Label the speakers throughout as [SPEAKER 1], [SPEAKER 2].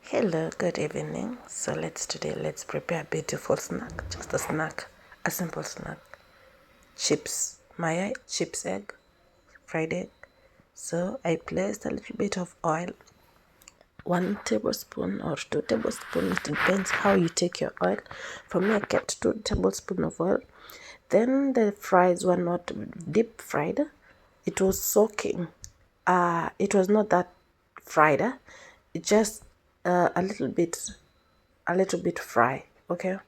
[SPEAKER 1] Hello, good evening. So let's prepare a beautiful snack, just a snack, a simple snack. Chips egg, fried egg. So I placed a little bit of oil, 1 tablespoon or 2 tablespoons, it depends how you take your oil. For me, I kept 2 tablespoons of oil. Then the fries were not deep fried. It was soaking. It was not that fried. It just a little bit fry. Okay.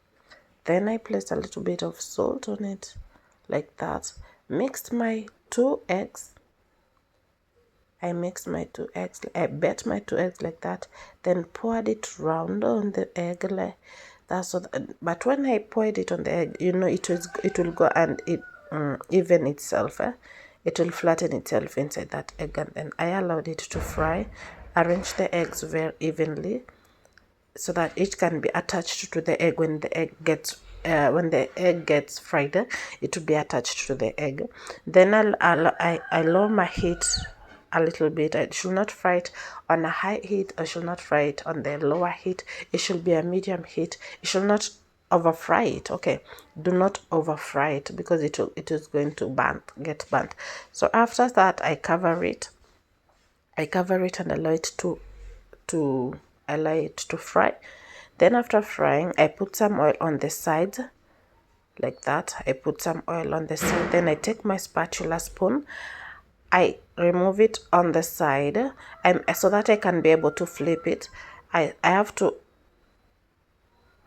[SPEAKER 1] Then I placed a little bit of salt on it, like that. Mixed my 2 eggs. I mixed my 2 eggs. I bet my 2 eggs like that. Then poured it round on the egg like that. So that, but when I poured it on the egg, it will go and it even itself. It will flatten itself inside that egg, and then I allowed it to fry. Arrange the eggs very evenly so that it can be attached to the egg when the egg gets fried. It will be attached to the egg. Then I lower my heat a little bit. I should not fry it on a high heat. I should not fry it on the lower heat. It should be a medium heat. You should not over fry it. Okay, do not over fry it because it is going to get burnt. So after that, I cover it and allow it to allow it to fry. Then after frying, I put some oil on the sides, like that. I put some oil on the side. Then I take my spatula spoon. I remove it on the side, so that I can be able to flip it. I have to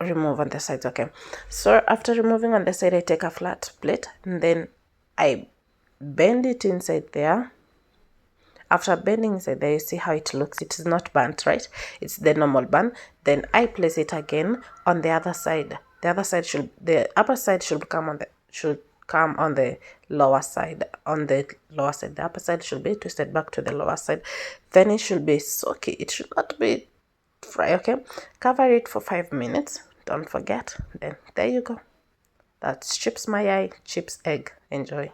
[SPEAKER 1] remove on the sides. Okay, so after removing on the side, I take a flat plate and then I bend it inside there. After bending inside there, you see how it looks. It is not burnt, right? It's the normal burn. Then I place it again on the other side. The upper side should come on the lower side. On the lower side, the upper side should be twisted back to the lower side. Then it should be soaky. It should not be fry. Okay, cover it for 5 minutes. Don't forget. Then there you go. That's chips my eye, chips egg. Enjoy.